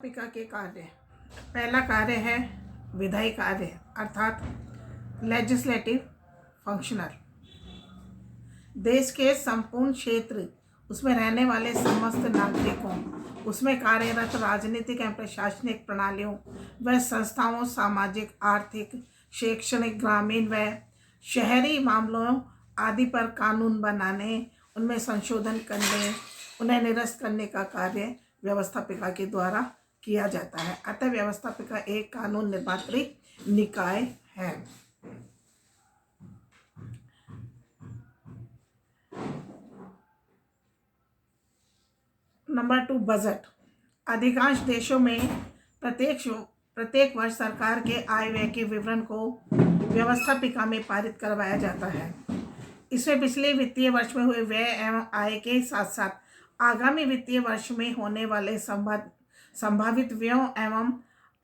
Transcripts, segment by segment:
पालिका के कार्य। पहला कार्य है विधायी कार्य अर्थात लेजिस्लेटिव फंक्शनल। देश के संपूर्ण क्षेत्र, उसमें रहने वाले समस्त नागरिकों, उसमें कार्यरत राजनीतिक एवं प्रशासनिक प्रणालियों व संस्थाओं, सामाजिक, आर्थिक, शैक्षणिक, ग्रामीण व शहरी मामलों आदि पर कानून बनाने, उनमें संशोधन करने, उन्हें निरस्त करने का कार्य व्यवस्थापिका के द्वारा किया जाता है। अतः व्यवस्थापिका एक कानून निर्मात्री निकाय है। Number 2, budget. अधिकांश देशों में प्रत्येक वर्ष सरकार के आय व्यय के विवरण को व्यवस्थापिका में पारित करवाया जाता है। इसमें पिछले वित्तीय वर्ष में हुए व्यय एवं आय के साथ साथ आगामी वित्तीय वर्ष में होने वाले संभावित व्ययों एवं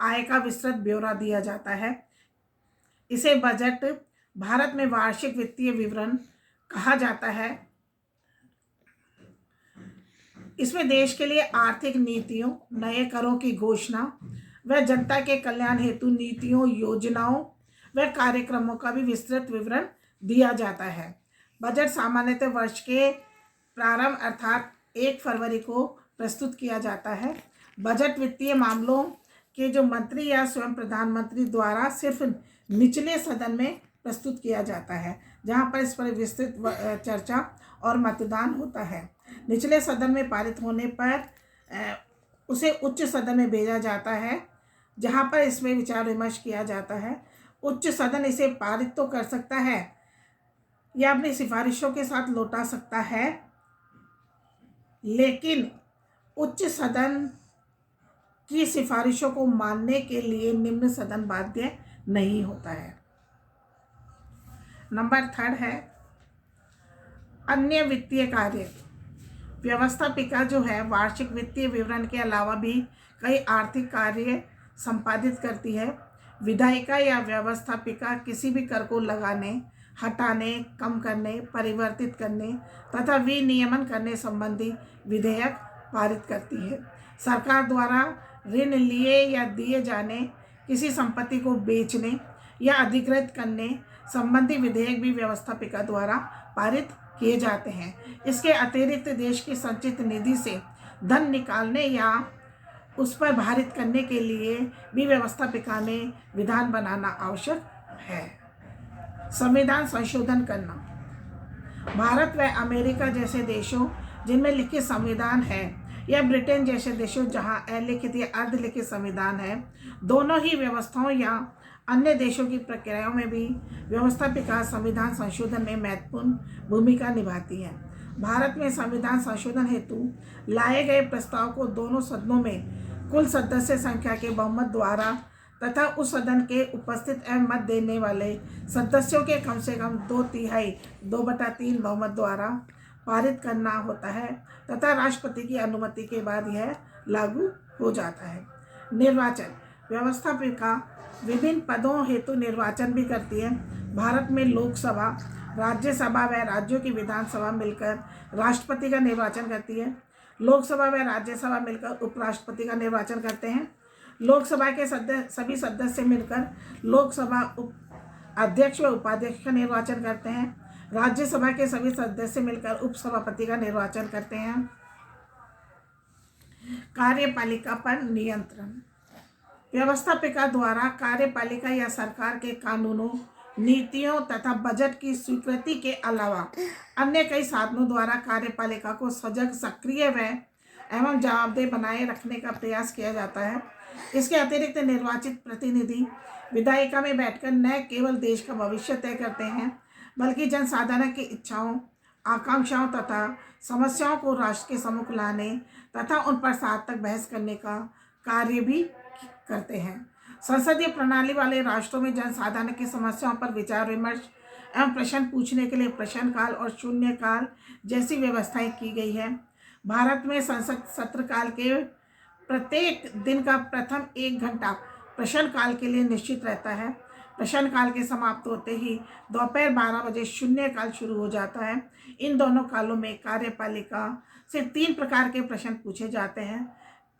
आय का विस्तृत ब्यौरा दिया जाता है। इसे बजट भारत में वार्षिक वित्तीय विवरण कहा जाता है। इसमें देश के लिए आर्थिक नीतियों, नए करों की घोषणा व जनता के कल्याण हेतु नीतियों, योजनाओं व कार्यक्रमों का भी विस्तृत विवरण दिया जाता है। बजट सामान्यतः वर्ष के प्रारंभ अर्थात 1 फरवरी को प्रस्तुत किया जाता है। बजट वित्तीय मामलों के जो मंत्री या स्वयं प्रधानमंत्री द्वारा सिर्फ निचले सदन में प्रस्तुत किया जाता है, जहां पर इस पर विस्तृत चर्चा और मतदान होता है। निचले सदन में पारित होने पर उसे उच्च सदन में भेजा जाता है, जहां पर इसमें विचार विमर्श किया जाता है। उच्च सदन इसे पारित तो कर सकता है या अपनी सिफारिशों के साथ लौटा सकता है, लेकिन उच्च सदन की सिफारिशों को मानने के लिए निम्न सदन बाध्य नहीं होता है। नंबर 3 है अन्य वित्तीय कार्य। व्यवस्थापिका जो है वार्षिक वित्तीय विवरण के अलावा भी कई आर्थिक कार्य संपादित करती है। विधायिका या व्यवस्थापिका किसी भी कर को लगाने, हटाने, कम करने, परिवर्तित करने तथा विनियमन करने संबंधी विधेयक पारित करती है। सरकार द्वारा ऋण लिए या दिए जाने, किसी संपत्ति को बेचने या अधिकृत करने संबंधी विधेयक भी व्यवस्थापिका द्वारा पारित किए जाते हैं। इसके अतिरिक्त देश की संचित निधि से धन निकालने या उस पर भारित करने के लिए भी व्यवस्थापिका में विधान बनाना आवश्यक है। संविधान संशोधन करना। भारत व अमेरिका जैसे देशों जिनमें लिखित संविधान है या ब्रिटेन जैसे देशों जहां अलिखित या अर्धलिखित संविधान है, दोनों ही व्यवस्थाओं या अन्य देशों की प्रक्रियाओं में भी व्यवस्थापिका संविधान संशोधन में महत्वपूर्ण भूमिका निभाती है। भारत में संविधान संशोधन हेतु लाए गए प्रस्ताव को दोनों सदनों में कुल सदस्य संख्या के बहुमत द्वारा तथा उस सदन के उपस्थित एवं मत देने वाले सदस्यों के कम से कम 2/3 2/3 बहुमत द्वारा पारित करना होता है तथा राष्ट्रपति की अनुमति के बाद यह लागू हो जाता है। निर्वाचन। व्यवस्थापिका विभिन्न पदों हेतु निर्वाचन भी करती है। भारत में लोकसभा, राज्यसभा व राज्यों की विधानसभा मिलकर राष्ट्रपति का निर्वाचन करती है। लोकसभा व राज्यसभा मिलकर उपराष्ट्रपति का निर्वाचन करते हैं। लोकसभा के सभी सदस्य मिलकर लोकसभा अध्यक्ष व उपाध्यक्ष का निर्वाचन करते हैं। राज्यसभा के सभी सदस्य मिलकर उपसभापति का निर्वाचन करते हैं। कार्यपालिका पर नियंत्रण। व्यवस्थापिका द्वारा कार्यपालिका या सरकार के कानूनों, नीतियों तथा बजट की स्वीकृति के अलावा अन्य कई साधनों द्वारा कार्यपालिका को सजग, सक्रिय व एवं जवाबदेह बनाए रखने का प्रयास किया जाता है। इसके अतिरिक्त निर्वाचित प्रतिनिधि विधायिका में बैठकर न केवल देश का भविष्य तय करते हैं, बल्कि जनसाधारण की इच्छाओं, आकांक्षाओं तथा समस्याओं को राष्ट्र के सम्मुख लाने तथा उन पर सार्थक बहस करने का कार्य भी करते हैं। संसदीय प्रणाली वाले राष्ट्रों में जनसाधारण की समस्याओं पर विचार विमर्श एवं प्रश्न पूछने के लिए प्रश्नकाल और शून्यकाल जैसी व्यवस्थाएं की गई है। भारत में संसद सत्र काल के प्रत्येक दिन का प्रथम 1 घंटा प्रश्नकाल के लिए निश्चित रहता है। प्रश्नकाल के समाप्त होते ही दोपहर 12 बजे शून्यकाल शुरू हो जाता है। इन दोनों कालों में कार्यपालिका से 3 प्रकार के प्रश्न पूछे जाते हैं।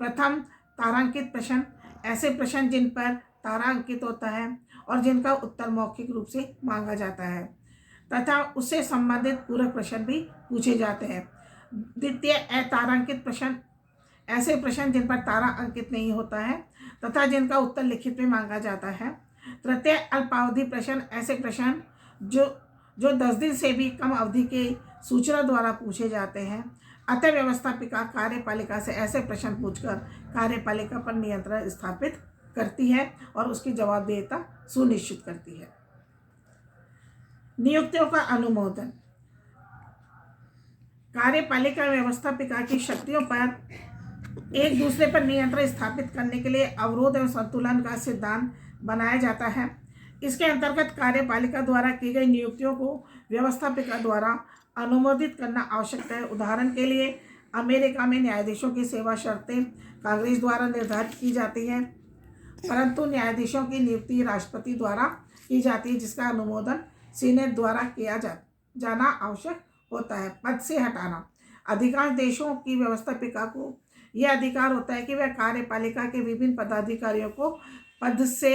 प्रथम, तारांकित प्रश्न ऐसे प्रश्न जिन पर तारा अंकित होता है और जिनका उत्तर मौखिक रूप से मांगा जाता है तथा उससे संबंधित पूरक प्रश्न भी पूछे जाते हैं। द्वितीय अतारांकित प्रश्न ऐसे प्रश्न जिन पर तारा अंकित नहीं होता है तथा जिनका उत्तर लिखित में मांगा जाता है। तृतीय अल्पावधि प्रश्न ऐसे प्रश्न जो 10 दिन से भी कम अवधि के सूचना द्वारा पूछे जाते हैं। अतः व्यवस्थापिका कार्यपालिका से ऐसे प्रश्न पूछकर कार्यपालिका पर नियंत्रण स्थापित करती है और उसकी जवाबदेहिता सुनिश्चित करती है। नियुक्तियों का अनुमोदन। कार्यपालिका व्यवस्थापिका की शक्तियों पर एक दूसरे पर नियंत्रण स्थापित करने के लिए अवरोध एवं संतुलन का सिद्धांत बनाया जाता है। इसके अंतर्गत कार्यपालिका द्वारा की गई नियुक्तियों को व्यवस्थापिका द्वारा अनुमोदित करना आवश्यक है। उदाहरण के लिए अमेरिका में न्यायाधीशों की सेवा शर्तें कांग्रेस द्वारा निर्धारित की जाती है, परंतु न्यायाधीशों की नियुक्ति राष्ट्रपति द्वारा की जाती है, जिसका अनुमोदन सीनेट द्वारा किया जाना आवश्यक होता है। पद से हटाना। अधिकांश देशों की व्यवस्थापिका को यह अधिकार होता है कि वह कार्यपालिका के विभिन्न पदाधिकारियों को पद से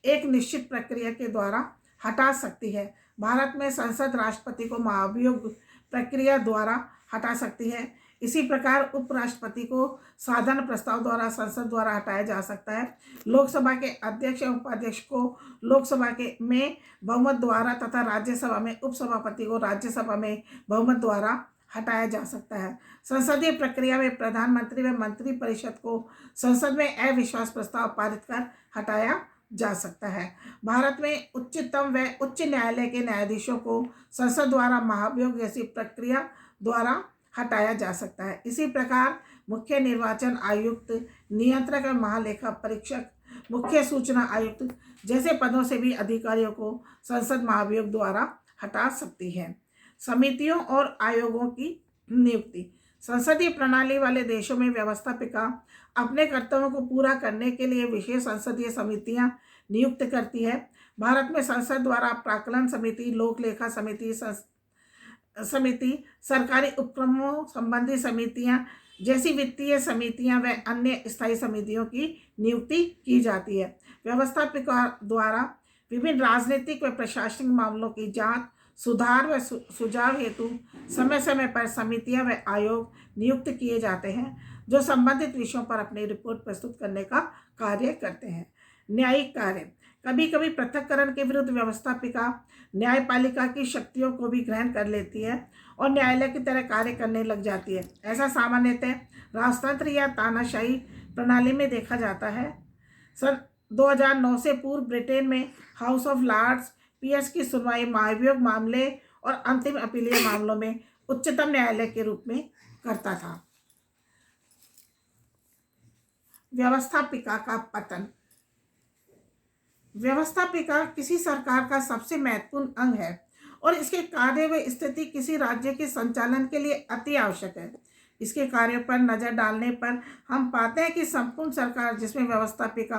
एक निश्चित प्रक्रिया के द्वारा हटा सकती है। भारत में संसद राष्ट्रपति को महाभियोग प्रक्रिया द्वारा हटा सकती है। इसी प्रकार उपराष्ट्रपति को साधारण प्रस्ताव द्वारा संसद द्वारा हटाया जा सकता है। लोकसभा के अध्यक्ष एवं उपाध्यक्ष को लोकसभा में बहुमत द्वारा तथा राज्यसभा में उपसभापति को राज्यसभा में बहुमत द्वारा हटाया जा सकता है। संसदीय प्रक्रिया में प्रधानमंत्री व मंत्रिपरिषद को संसद में अविश्वास प्रस्ताव पारित कर हटाया जा सकता है। भारत में उच्चतम व उच्च न्यायालय के न्यायाधीशों को संसद द्वारा महाभियोग जैसी प्रक्रिया द्वारा हटाया जा सकता है। इसी प्रकार मुख्य निर्वाचन आयुक्त, नियंत्रक व महालेखा परीक्षक, मुख्य सूचना आयुक्त जैसे पदों से भी अधिकारियों को संसद महाभियोग द्वारा हटा सकती है। समितियों और आयोगों की नियुक्ति। संसदीय प्रणाली वाले देशों में व्यवस्थापिका अपने कर्तव्यों को पूरा करने के लिए विशेष संसदीय समितियां नियुक्त करती है। भारत में संसद द्वारा प्राक्कलन समिति, लोक लेखा समिति, सरकारी उपक्रमों संबंधी समितियां जैसी वित्तीय समितियां व अन्य स्थायी समितियों की नियुक्ति की जाती है। व्यवस्थापिका द्वारा विभिन्न राजनीतिक व प्रशासनिक मामलों की जांच, सुधार व सुझाव हेतु समय समय पर समितियां व आयोग नियुक्त किए जाते हैं, जो संबंधित विषयों पर अपनी रिपोर्ट प्रस्तुत करने का कार्य करते हैं। न्यायिक कार्य। कभी कभी पृथक्करण के विरुद्ध व्यवस्थापिका न्यायपालिका की शक्तियों को भी ग्रहण कर लेती है और न्यायालय की तरह कार्य करने लग जाती है। ऐसा सामान्यतः राजतंत्र या तानाशाही प्रणाली में देखा जाता है। सन 2009 से पूर्व ब्रिटेन में हाउस ऑफ लॉर्ड्स पीएस की सुनवाई महाभियोग मामले और अंतिम अपीलीय मामलों में उच्चतम न्यायालय के रूप में करता था। व्यवस्थापिका का पतन। व्यवस्थापिका किसी सरकार का सबसे महत्वपूर्ण अंग है और इसके कार्य व स्थिति किसी राज्य के संचालन के लिए अति आवश्यक है। इसके कार्यों पर नजर डालने पर हम पाते हैं कि संपूर्ण सरकार, जिसमें व्यवस्थापिका,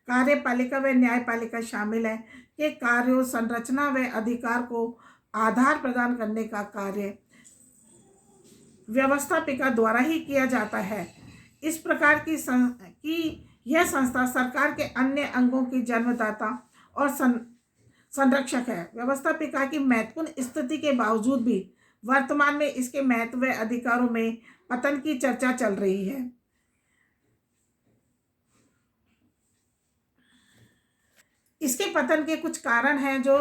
कार्यपालिका व न्यायपालिका शामिल है, के कार्यों, संरचना व अधिकार को आधार प्रदान करने का कार्य व्यवस्थापिका द्वारा ही किया जाता है। इस प्रकार की यह संस्था सरकार के अन्य अंगों की जन्मदाता और संरक्षक है। व्यवस्थापिका की महत्वपूर्ण स्थिति के बावजूद भी वर्तमान में इसके महत्व व अधिकारों में पतन की चर्चा चल रही है। इसके पतन के कुछ कारण हैं, जो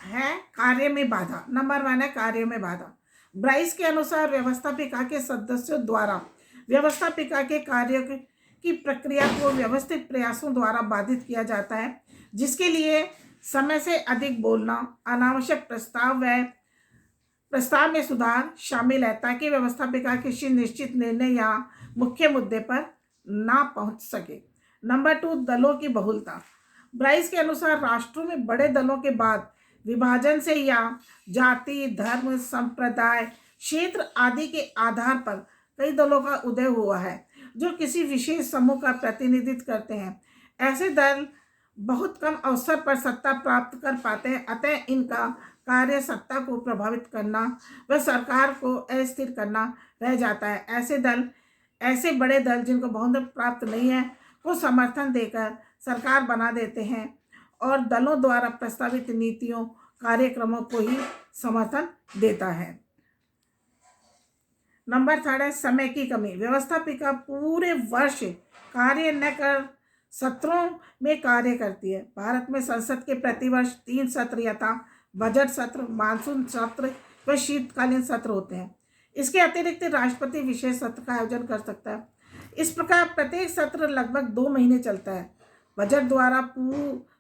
है कार्य में बाधा। नंबर 1 है कार्य में बाधा। ब्राइस के अनुसार व्यवस्थापिका के सदस्यों द्वारा व्यवस्थापिका के कार्य की प्रक्रिया को व्यवस्थित प्रयासों द्वारा बाधित किया जाता है, जिसके लिए समय से अधिक बोलना, अनावश्यक प्रस्ताव में सुधार शामिल है, ताकि व्यवस्थापिका किसी निश्चित निर्णय या मुख्य मुद्दे पर ना पहुंच सके। नंबर 2, दलों की बहुलता। ब्राइस के अनुसार राष्ट्रों में बड़े दलों के बाद विभाजन से या जाति, धर्म, संप्रदाय, क्षेत्र आदि के आधार पर कई दलों का उदय हुआ है, जो किसी विशेष समूह का प्रतिनिधित्व करते हैं। ऐसे दल बहुत कम अवसर पर सत्ता प्राप्त कर पाते हैं, अतः इनका कार्य सत्ता को प्रभावित करना व सरकार को अस्थिर करना रह जाता है। ऐसे दल ऐसे बड़े दल जिनको बहुमत प्राप्त नहीं है को समर्थन देकर सरकार बना देते हैं और दलों द्वारा प्रस्तावित नीतियों कार्यक्रमों को ही समर्थन देता है। नंबर 3 है समय की कमी। व्यवस्थापिका पूरे वर्ष कार्य न कर सत्रों में कार्य करती है। भारत में संसद के प्रतिवर्ष 3 सत्र यथा बजट सत्र, मानसून सत्र व शीतकालीन सत्र होते हैं। इसके अतिरिक्त राष्ट्रपति विशेष सत्र का आयोजन कर सकता है। इस प्रकार प्रत्येक सत्र लगभग 2 महीने चलता है।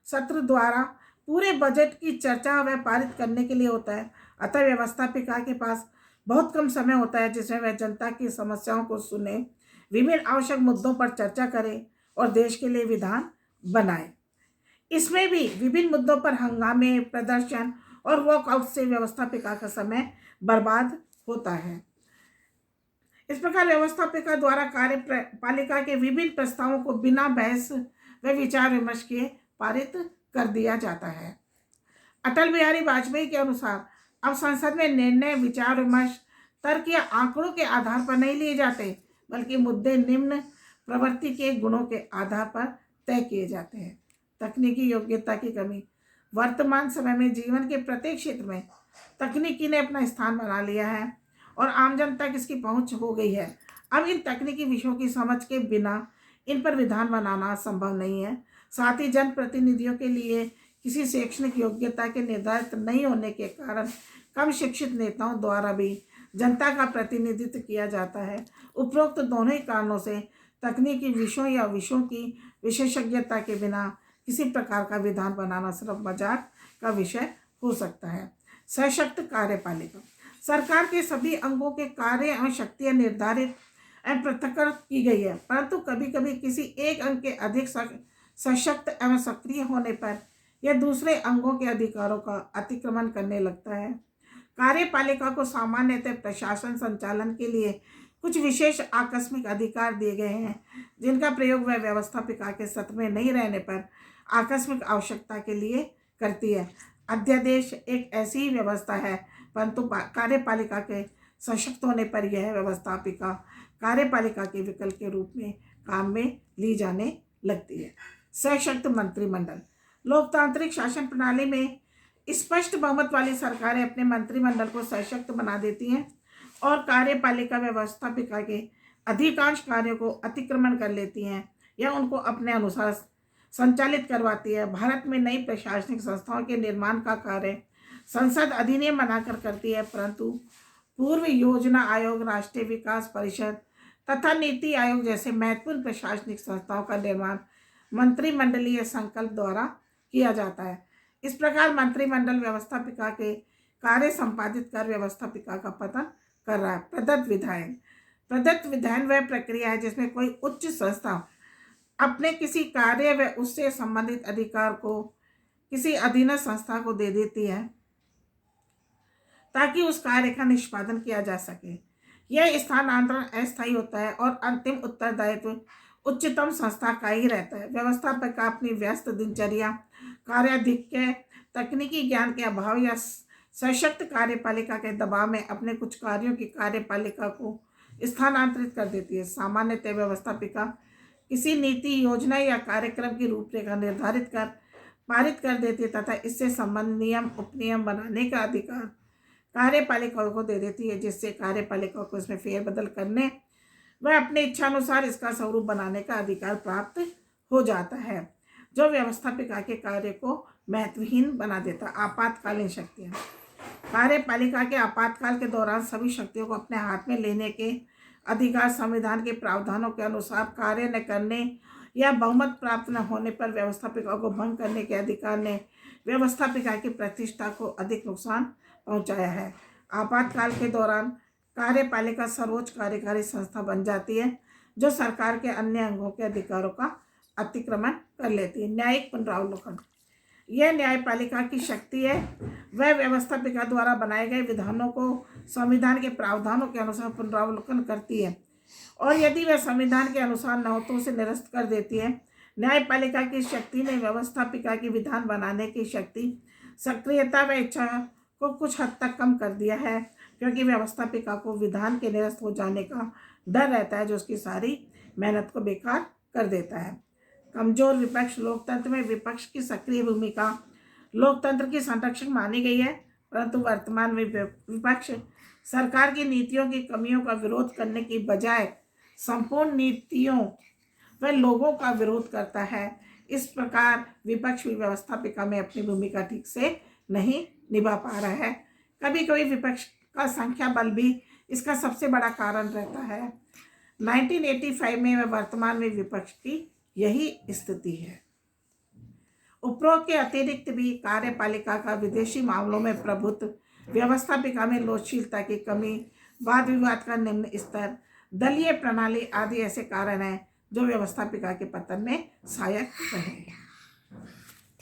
सत्र द्वारा पूरे बजट की चर्चा व पारित करने के लिए होता है। अतः व्यवस्थापिका के पास बहुत कम समय होता है जिसमें वह जनता की समस्याओं को सुने, विभिन्न आवश्यक मुद्दों पर चर्चा करे और देश के लिए विधान बनाए। इसमें भी विभिन्न मुद्दों पर हंगामे, प्रदर्शन और वॉकआउट से व्यवस्थापिका का समय बर्बाद होता है। इस प्रकार व्यवस्थापिका द्वारा कार्यपालिका के विभिन्न प्रस्तावों को बिना बहस व विचार विमर्श किए पारित कर दिया जाता है। अटल बिहारी वाजपेयी के अनुसार अब संसद में निर्णय विचार विमर्श तर्क या आंकड़ों के आधार पर नहीं लिए जाते, बल्कि मुद्दे निम्न प्रवृत्ति के गुणों के आधार पर तय किए जाते हैं। तकनीकी योग्यता की कमी। वर्तमान समय में जीवन के प्रत्येक क्षेत्र में तकनीकी ने अपना स्थान बना लिया है और आमजन तक इसकी पहुंच हो गई है। अब इन तकनीकी विषयों की समझ के बिना इन पर विधान बनाना संभव नहीं है। साथ ही जनप्रतिनिधियों के लिए किसी शैक्षणिक योग्यता के निर्धारित नहीं होने के कारण कम शिक्षित नेताओं द्वारा भी जनता का प्रतिनिधित्व किया जाता है। उपरोक्त दोनों ही कारणों से तकनीकी विषयों या विषयों की विशेषज्ञता के बिना किसी प्रकार का विधान बनाना सिर्फ मजाक का विषय हो सकता है। सशक्त कार्यपालिका। सरकार के सभी अंगों के कार्य एवं शक्तियाँ निर्धारित एवं पृथक्कृत की गई है, परंतु कभी कभी किसी एक अंग के अधिक सशक्त एवं सक्रिय होने पर यह दूसरे अंगों के अधिकारों का अतिक्रमण करने लगता है। कार्यपालिका को सामान्यतः प्रशासन संचालन के लिए कुछ विशेष आकस्मिक अधिकार दिए गए हैं, जिनका प्रयोग वह व्यवस्थापिका के सत्र में नहीं रहने पर आकस्मिक आवश्यकता के लिए करती है। अध्यादेश एक ऐसी ही व्यवस्था है, परंतु कार्यपालिका के सशक्त होने पर यह व्यवस्थापिका कार्यपालिका के विकल्प के रूप में काम में ली जाने लगती है। सशक्त मंत्रिमंडल। लोकतांत्रिक शासन प्रणाली में स्पष्ट बहुमत वाली सरकारें अपने मंत्रिमंडल को सशक्त बना देती हैं और कार्यपालिका व्यवस्थापिका के अधिकांश कार्यों को अतिक्रमण कर लेती हैं या उनको अपने अनुसार संचालित करवाती है। भारत में नई प्रशासनिक संस्थाओं के निर्माण का कार्य संसद अधिनियम बनाकर करती है, परंतु पूर्व योजना आयोग, राष्ट्रीय विकास परिषद तथा नीति आयोग जैसे महत्वपूर्ण प्रशासनिक संस्थाओं का निर्माण मंत्रिमंडलीय संकल्प द्वारा किया जाता है। इस प्रकार मंत्रिमंडल व्यवस्थापिका के कार्य संपादित कर व्यवस्थापिका का पतन कर रहा है। प्रदत्त विधायन वह प्रक्रिया है जिसमें कोई उच्च संस्था अपने किसी कार्य व उससे संबंधित अधिकार को किसी अधीनस्थ संस्था को दे देती है ताकि उस कार्य का निष्पादन किया जा सके। यह स्थानांतरण अस्थायी होता है और अंतिम उत्तरदायित्व उच्चतम संस्था का ही रहता है। व्यवस्थापिका अपनी व्यस्त दिनचर्या, कार्याधिक्य, तकनीकी ज्ञान के अभाव या सशक्त कार्यपालिका के दबाव में अपने कुछ कार्यों की कार्यपालिका को स्थानांतरित कर देती है। सामान्यतः व्यवस्थापिका किसी नीति, योजना या कार्यक्रम की रूपरेखा निर्धारित कर पारित कर देती है तथा इससे संबंध नियम, उपनियम बनाने का अधिकार कार्यपालिका को दे देती है, जिससे कार्यपालिका को इसमें फेरबदल करने वह अपने इच्छानुसार इसका स्वरूप बनाने का अधिकार प्राप्त हो जाता है, जो व्यवस्थापिका के कार्य को महत्वहीन बना देता। आपातकालीन शक्तियाँ। कार्यपालिका के आपातकाल के दौरान सभी शक्तियों को अपने हाथ में लेने के अधिकार संविधान के प्रावधानों के अनुसार कार्य न करने या बहुमत प्राप्त न होने पर व्यवस्थापिका को भंग करने के अधिकार ने व्यवस्थापिका की प्रतिष्ठा को अधिक नुकसान पहुंचाया है। आपातकाल के दौरान कार्यपालिका सर्वोच्च कार्यकारी संस्था बन जाती है, जो सरकार के अन्य अंगों के अधिकारों का अतिक्रमण कर लेती है। न्यायिक पुनरावलोकन। यह न्यायपालिका की शक्ति है, वह व्यवस्थापिका द्वारा बनाए गए विधानों को संविधान के प्रावधानों के अनुसार पुनरावलोकन करती है और यदि वह संविधान के अनुसार न हो तो उसे निरस्त कर देती है। न्यायपालिका की शक्ति ने व्यवस्थापिका की विधान बनाने की शक्ति, सक्रियता व इच्छा को कुछ हद तक कम कर दिया है, क्योंकि व्यवस्थापिका को विधान के निरस्त हो जाने का डर रहता है जो उसकी सारी मेहनत को बेकार कर देता है। कमजोर विपक्ष। लोकतंत्र में विपक्ष की सक्रिय भूमिका लोकतंत्र की संरक्षक मानी गई है, परंतु वर्तमान में विपक्ष सरकार की नीतियों की कमियों का विरोध करने की बजाय संपूर्ण नीतियों व लोगों का विरोध करता है। इस प्रकार विपक्ष भी व्यवस्थापिका में अपनी भूमिका ठीक से नहीं निभा पा रहा है। कभी कभी विपक्ष का संख्या बल भी इसका सबसे बड़ा कारण रहता है। 1985 में व वर्तमान में विपक्ष की यही स्थिति है। उपरोक्त के अतिरिक्त भी कार्यपालिका का विदेशी मामलों में प्रभुत्व, व्यवस्थापिका में लोचशीलता की कमी, वाद विवाद का निम्न स्तर, दलीय प्रणाली आदि ऐसे कारण हैं जो व्यवस्थापिका के पतन में सहायक रहे।